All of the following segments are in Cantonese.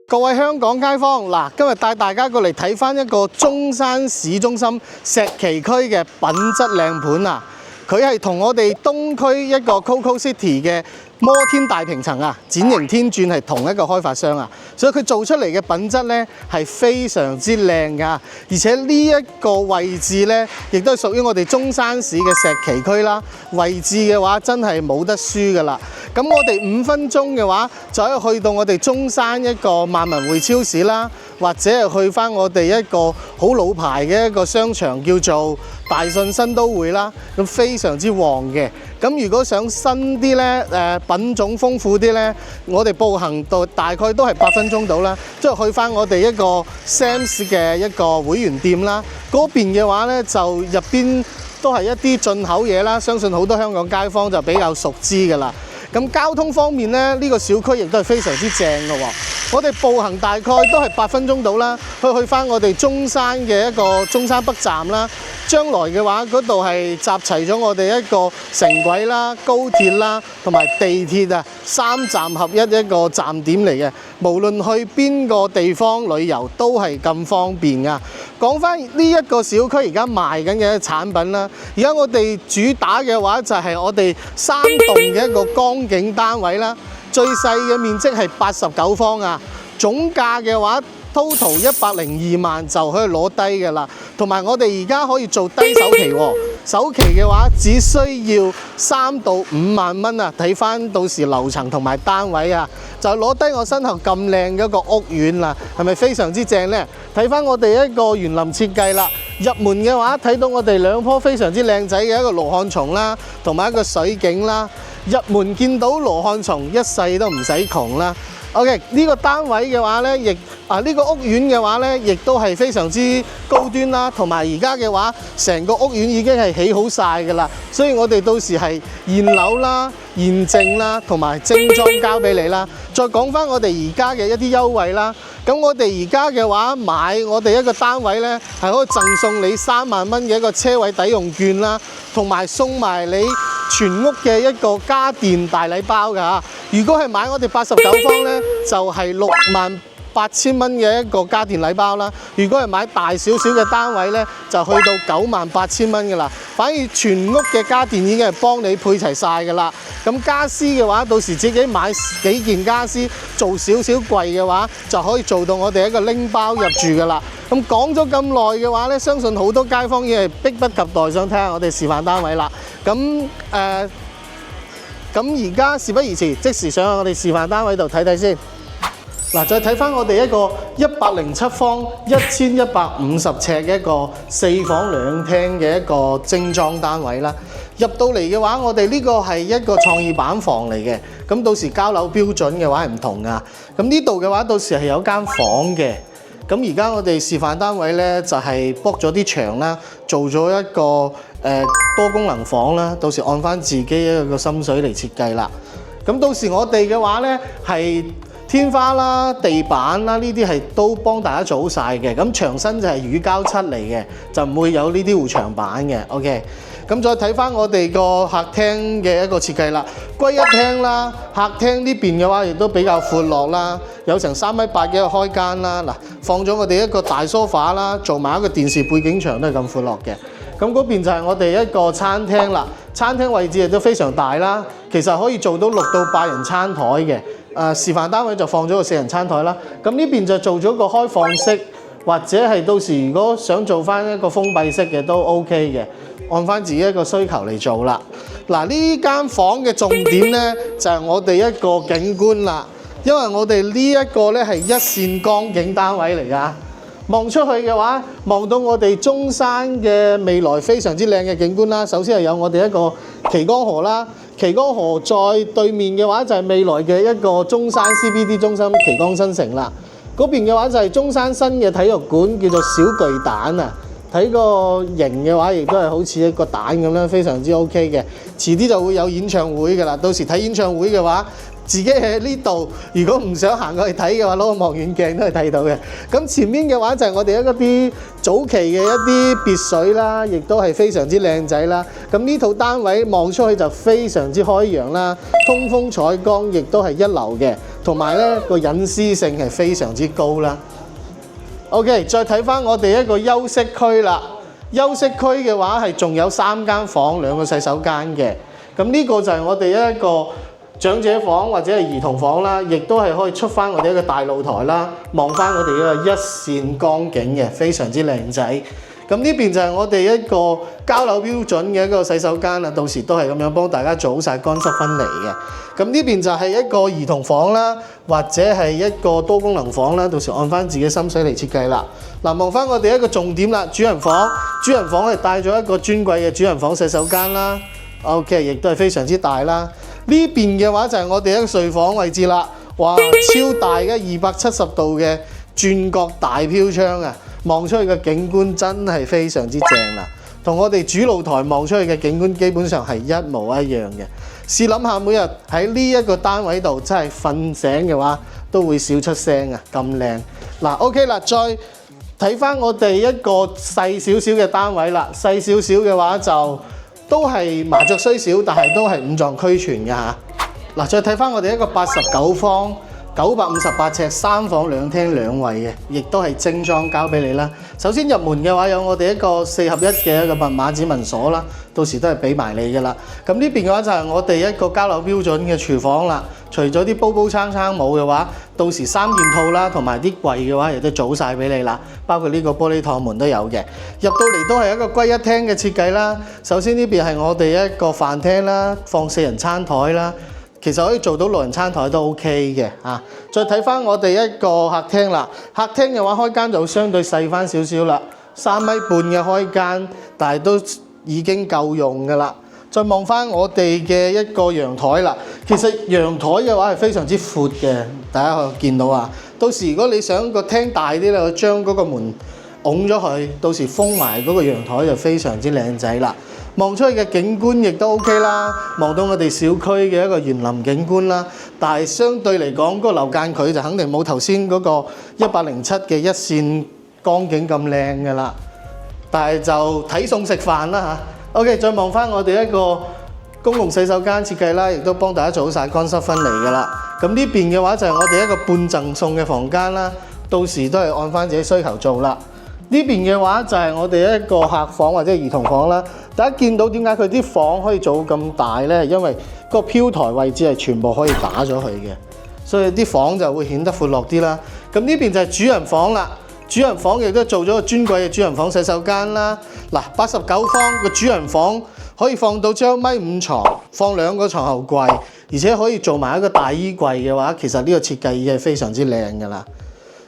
各位香港街坊，嗱，今日帶大家過嚟睇翻一個中山市中心石岐區嘅品質靚盤啊！佢係同我哋東區一個 Coco City 嘅摩天大平層啊，展型天鑽係同一個開發商啊，所以佢做出嚟嘅品質呢係非常之靚噶，而且呢一個位置呢，亦都係屬於我哋中山市嘅石岐區啦。位置嘅話真係冇得輸噶啦。咁我哋5分鐘嘅話，就可以去到我哋中山一個萬民匯超市啦，或者係去翻我哋一個好老牌嘅一個商場叫做大信新都會啦，咁非常之旺嘅。咁如果想新啲呢，品種豐富啲呢，我哋步行到大概都係8分鐘到啦，即係去翻我哋一個 Sam's 嘅一個會員店啦。嗰邊嘅話呢，就入邊都係一啲進口嘢啦，相信好多香港街坊就比較熟知㗎啦。咁交通方面呢，呢個小區亦都係非常之正嘅喎。我哋步行大概都係8分鐘到啦，去翻我哋中山嘅一個中山北站啦。將來嘅話，嗰度係集齊咗我哋一個城軌啦、高鐵啦同埋地鐵啊，3站合一一個站點嚟嘅。無論去邊個地方旅遊都係咁方便噶。講翻呢一個小區而家賣緊嘅產品啦，而家我哋主打嘅話就係我哋3棟嘅一個江景單位啦，最細嘅面積係89方啊，總價嘅話total 102萬就可以攞低嘅啦，同埋我哋而家可以做低首期喎，首期嘅話只需要3到5萬蚊啊，睇翻到時樓層同埋單位啊，就攞低我身後咁靚嘅一個屋苑啦，係咪非常之正呢？睇翻我哋一個園林設計啦，入門嘅話睇到我哋2棵非常之靚仔嘅一個羅漢松啦，同埋一個水景啦，入門見到羅漢松一世都唔使窮啦。OK， 呢個單位嘅話呢，呢個屋苑嘅話呢，亦都係非常之高端啦，同埋而家嘅話，成個屋苑已經係起好晒㗎啦，所以我哋到時係現樓啦、現證啦，同埋精裝交俾你啦。再講翻我哋而家嘅一啲優惠啦，咁我哋而家嘅話買我哋一個單位呢，係可以贈送你3萬蚊嘅一個車位抵用券啦，同埋送埋你全屋嘅一個家電大禮包㗎。如果係買我哋89方呢，就係68000蚊嘅一個家電禮包啦。如果係買大少少嘅單位呢，就去到98000蚊㗎啦。反而全屋嘅家電已經係幫你配齊晒㗎啦。咁家私嘅話，到時自己買幾件家私做少少櫃嘅話，就可以做到我哋一個拎包入住㗎啦。咁講咗咁耐嘅話呢，相信好多街坊已經係迫不及待想睇下我哋示範單位啦。咁而家事不宜遲，即時上去我哋示範單位度睇睇先。嗱，再睇翻我哋一個107方1150尺嘅一個4房2廳嘅一個精裝單位啦。入到嚟嘅話，我哋呢個係一個創意板房嚟嘅。咁到時交樓標準嘅話係唔同噶。咁呢度嘅話，到時係有間房嘅。咁而家我哋示範單位呢，就係剝咗啲牆啦，做咗一個多功能房啦。到時按翻自己一個心水嚟設計啦。咁到時我哋嘅話呢，係天花啦、地板啦，呢啲係都幫大家做好晒嘅。咁牆身就係乳膠漆嚟嘅，就唔會有呢啲護牆板嘅。OK。咁再睇翻我哋個客廳嘅一個設計啦，歸一廳啦，客廳呢邊嘅話亦都比較闊落啦，有成3.8米嘅一個開間啦。嗱，放咗我哋一個大梳化啦，做埋一個電視背景牆都係咁闊落嘅。咁嗰邊就係我哋一個餐廳啦，餐廳位置亦都非常大啦，其實可以做到6到8人餐台嘅。示範單位就放咗個4人餐台啦。咁呢邊就做咗個開放式，或者係到時如果想做翻一個封閉式嘅都 OK 嘅。按翻自己一個需求嚟做啦。嗱，呢間房嘅重點呢，就係我哋一個景觀啦，因為我哋呢一個呢，係一線江景單位嚟㗎。望出去嘅話，望到我哋中山嘅未來非常之靚嘅景觀啦。首先係有我哋一個旗江河啦，旗江河再對面嘅話就係未來嘅一個中山 CBD 中心旗江新城啦。嗰邊嘅話就係中山新嘅體育館，叫做小巨蛋啊。睇個型嘅話，亦都係好似一個蛋咁樣，非常之 OK 嘅。遲啲就會有演唱會㗎啦。到時睇演唱會嘅話，自己喺呢度，如果唔想行過去睇嘅話，攞個望遠鏡都係睇到嘅。咁前面嘅話就係我哋一啲早期嘅一啲別墅啦，亦都係非常之靚仔啦。咁呢套單位望出去就非常之開揚啦，通風採光亦都係一流嘅。同埋咧個隱私性係非常之高啦。OK， 再睇翻我哋一個休息區啦。休息區嘅話係仲有3間房、2個洗手間嘅。咁呢個就係我哋一個長者房或者係兒童房啦，亦都係可以出翻我哋一個大露台啦，望翻我哋嘅一線江景嘅，非常之靚仔。咁呢邊就係我哋一個交樓標準嘅一個洗手間啦，到時都係咁樣幫大家做好晒乾濕分離嘅。咁呢邊就係一個兒童房啦，或者係一個多功能房啦，到時按翻自己心水嚟設計啦。嗱，望翻我哋一個重點啦，主人房係帶咗一個尊貴嘅主人房洗手間啦。OK， 亦都係非常之大啦。呢邊嘅話就係我哋一個睡房位置啦。哇，超大嘅270度嘅轉角大飄窗啊！望出去嘅景觀真係非常之正啦，同我哋主露台望出去嘅景觀基本上係一模一樣嘅。試諗下，每日喺呢一個單位度真係瞓醒嘅話，都會笑出聲啊！咁靚嗱 ，OK 啦，再睇翻我哋一個細少少嘅單位啦。細少少嘅話就都係麻雀雖小，但係都係五臟俱全嘅嚇。嗱，再睇翻我哋一個89方。958尺3房2廳2衛嘅，亦都係精裝交俾你啦。首先入門嘅話，有我哋一個4合1嘅一個密碼指紋鎖啦，到時都係俾埋你噶啦。咁呢邊嘅話就係我哋一個交樓標準嘅廚房啦。除咗啲煲煲撐撐冇嘅話，到時3件套啦，同埋啲櫃嘅話亦都組晒俾你啦。包括呢個玻璃趟門都有嘅。入到嚟都係一個歸一廳嘅設計啦。首先呢邊係我哋一個飯廳啦，放4人餐台啦。其實可以做到6人餐台都 OK 嘅嚇。再睇翻我哋一個客廳啦，客廳嘅話開間就會相對細翻少少啦，3.5米嘅開間，但係都已經夠用㗎啦。再望翻我哋嘅一個陽台啦，其實陽台嘅話係非常之闊嘅，大家可以見到啊。到時如果你想個廳大啲咧，將嗰個門拱咗佢，到時封埋嗰個陽台就非常之靚仔啦。望出去嘅景觀亦都 OK 啦，望到我哋小區嘅一個園林景觀啦。但係相對嚟講，嗰個樓間距就肯定冇頭先嗰個107嘅一線江景咁靚㗎啦。但係就睇餸食飯啦嚇。OK， 再望翻我哋一個公共洗手間設計啦，亦都幫大家做好晒乾濕分離㗎啦。咁呢邊嘅話就係我哋一個半贈送嘅房間啦，到時都係按翻自己需求做啦。呢邊嘅話就係我哋一個客房或者兒童房啦。大家見到點解佢啲房可以做到咁大呢？因為個飄台位置係全部可以打咗佢嘅，所以啲房就會顯得闊落啲啦。咁呢邊就係主人房啦。主人房亦都做咗個尊貴嘅主人房洗手間啦。嗱，89方個主人房可以放到張1.5米床，放2個床後櫃，而且可以做埋一個大衣櫃嘅話，其實呢個設計已經係非常之靚㗎啦。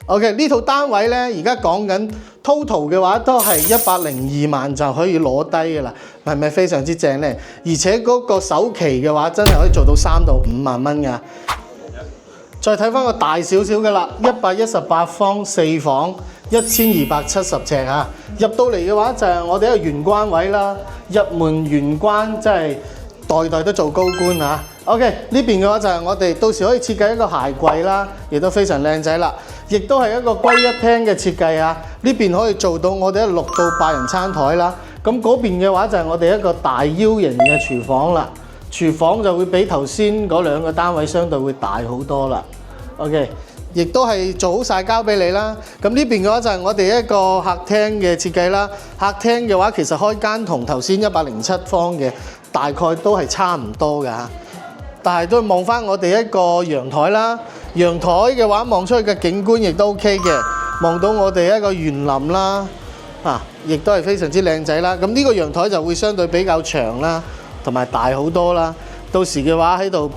OK， 呢套單位呢，而家講緊 total 嘅話都係102萬就可以攞低㗎啦，係咪非常之正呢？而且嗰個首期嘅話真係可以做到3到5萬蚊㗎。再睇翻個大少少嘅啦，118方4房1270尺啊！入到嚟嘅話就係我哋一個玄關位啦，入門玄關真係代代都做高官啊！ OK， 呢邊嘅話就係我哋到時可以設計一個鞋櫃啦，亦都非常靚仔啦，亦都係一個歸一廳嘅設計啊！呢邊可以做到我哋一6到8人餐台啦。咁嗰邊嘅話就係我哋一個大腰型嘅廚房啦，廚房就會比頭先嗰2個單位相對會大好多啦。OK， 亦都係做好晒交俾你啦。咁呢邊嘅話就係我哋一個客廳嘅設計啦。客廳嘅話其實開間同頭先107方嘅大概都係差唔多㗎。但係都望翻我哋一個陽台啦，陽台嘅話望出去嘅景觀亦都 OK 嘅，望到我哋一個園林啦，亦都係非常之靚仔啦。咁呢個陽台就會相對比較長啦，同埋大好多啦。到時嘅話喺度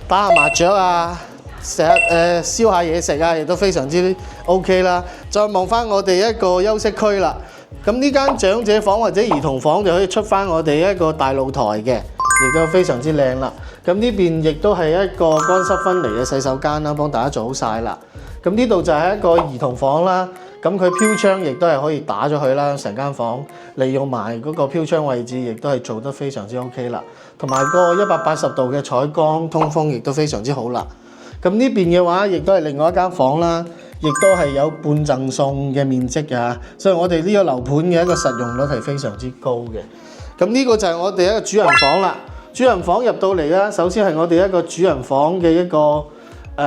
打下麻雀啊，燒下嘢食啊，亦都非常之 OK 啦。再望翻我哋一個休息區啦，咁呢間長者房或者兒童房就可以出翻我哋一個大露台嘅，亦都非常之靚啦。咁呢邊亦都係一個乾濕分離嘅洗手間啦，幫大家做好晒啦。咁呢度就係一個兒童房啦，咁佢飄窗亦都係可以打咗佢啦，成間房利用埋嗰個飄窗位置，亦都係做得非常之 OK 啦。同埋個180度嘅採光通風亦都非常之好啦。咁呢邊嘅話，亦都係另外一間房啦，亦都係有半贈送嘅面積㗎，所以我哋呢個樓盤嘅一個實用率係非常之高嘅。咁呢個就係我哋一個主人房啦。主人房入到嚟啦，首先係我哋一個主人房嘅一個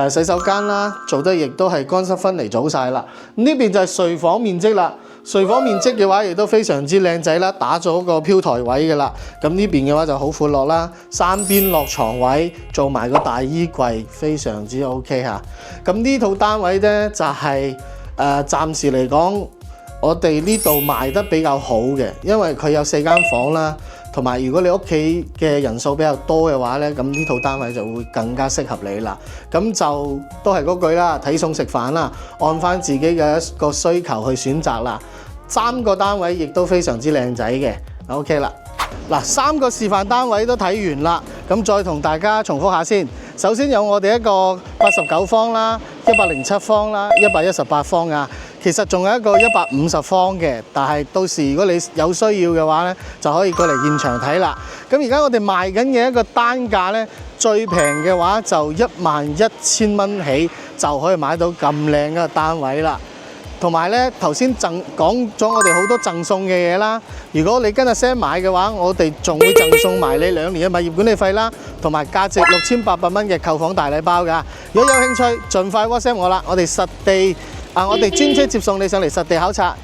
洗手間啦，做得亦都係乾濕分離做晒啦。呢邊就係睡房面積啦。睡房面積嘅話，亦都非常之靚仔啦，打咗個飄台位嘅啦。咁呢邊嘅話就好闊落啦，三邊落床位，做埋個大衣櫃，非常之 OK 嚇。咁呢套單位呢，就係暫時嚟講，我哋呢度賣得比較好嘅，因為佢有4間房啦，同埋如果你屋企嘅人數比較多嘅話呢，咁呢套單位就會更加適合你啦。咁就都係嗰句啦，睇餸食飯啦，按翻自己嘅一個需求去選擇啦。3個單位亦都非常之靚仔嘅 ，OK 啦。嗱，3個示範單位都睇完啦，咁再同大家重複下先。首先有我哋一個89方啦、107方啦、118方啊。其實仲有一個150方嘅，但係到時如果你有需要嘅話呢，就可以過嚟現場睇啦。咁而家我哋賣緊嘅一個單價呢，最平嘅話就11000蚊起就可以買到咁靚嘅單位啦。同埋呢，頭先講咗我哋好多贈送嘅嘢啦。如果你跟阿 Sam 買嘅話，我哋仲會贈送埋你2年嘅物業管理費啦，同埋價值6800蚊嘅購房大禮包㗎。如果有興趣，盡快 WhatsApp 我啦，我哋專車接送你上嚟實地考察。